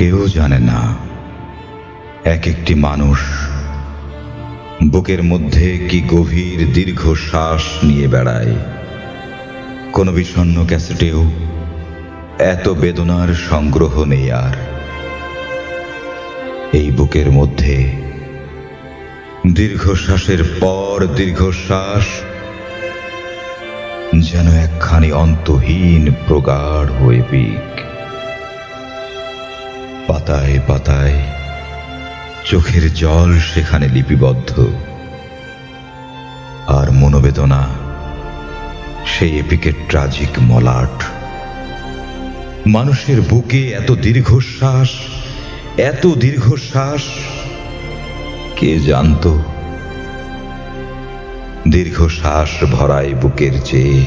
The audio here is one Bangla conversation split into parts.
কেউ জানে না এক একটি মানুষ বুকের মধ্যে কি গভীর দীর্ঘ শ্বাস নিয়ে বেড়ায়। কোন বিষণ্ণ ক্যাসেটেও এত বেদনার সংগ্রহ নেই আর। এই বুকের মধ্যে দীর্ঘশ্বাসের পর দীর্ঘশ্বাস যেন একখানি অন্তহীন প্রগাঢ় এপিক। পাতায় পাতায় চোখের জল সেখানে লিপিবদ্ধ, আর মনোবেদনা সেই এপিকের ট্রাজিক মলাট। মানুষের বুকে এত দীর্ঘশ্বাস, এত দীর্ঘশ্বাস, কে জানত? দীর্ঘশ্বাস ভরায় বুকের চেয়ে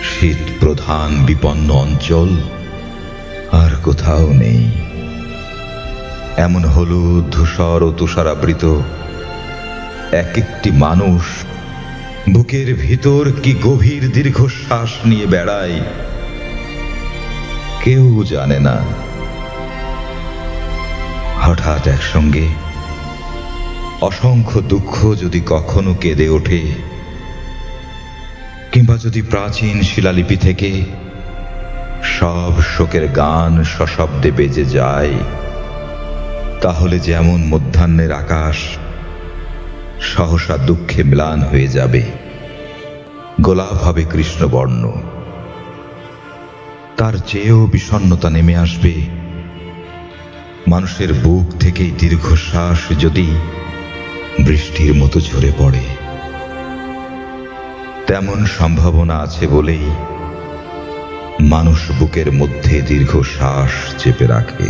শীত প্রধান বিপন্ন অঞ্চল আর কোথাও নেই। এমন হলুদ ধূসর ও তুষারাবৃত এক একটি মানুষ বুকের ভিতর কি গভীর দীর্ঘশ্বাস নিয়ে বেড়ায়, কেউ জানে না। হঠাৎ একসঙ্গে অসংখ্য দুঃখ যদি কখনো কেঁদে ওঠে, কিংবা যদি প্রাচীন শিলালিপি থেকে সব শোকের গান সশব্দে বেজে যায়, তাহলে যেমন মধ্যাহ্নের আকাশ সহসা দুঃখে ম্লান হয়ে যাবে, গোলাপ হবে কৃষ্ণবর্ণ। তার চেয়েও বিষণ্ণতা নেমে আসবে মানুষের বুক থেকেই দীর্ঘশ্বাস যদি বৃষ্টির মতো ঝরে পড়ে। তেমন সম্ভাবনা আছে বলেই মানুষ বুকের মধ্যে দীর্ঘশ্বাস চেপে রাখে।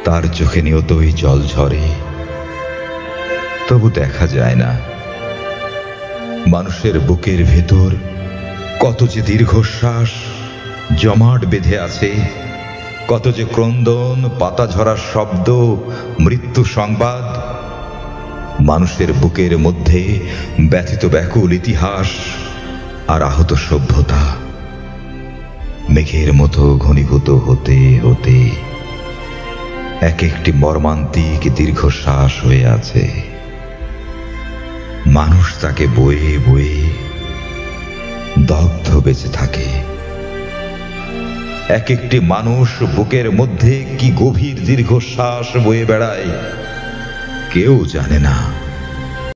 তার চোখে নিয়তই জল ঝরে, তবু দেখা যায় না মানুষের বুকের ভেতর কত যে দীর্ঘশ্বাস জমাট বেঁধে আছে, কত যে ক্রন্দন, পাতা ঝরার শব্দ, মৃত্যু সংবাদ। মানুষের বুকের মধ্যে ব্যথিত ব্যাকুল ইতিহাস আর আহত সভ্যতা মেঘের মতো ঘনীভূত হতে হতে এক একটি মর্মান্তিক দীর্ঘশ্বাস হয়ে আছে। মানুষ তাকে বয়ে বয়ে দগ্ধ বেঁচে থাকে। এক একটি মানুষ বুকের মধ্যে কি গভীর দীর্ঘশ্বাস বয়ে বেড়ায়, কেউ জানে না।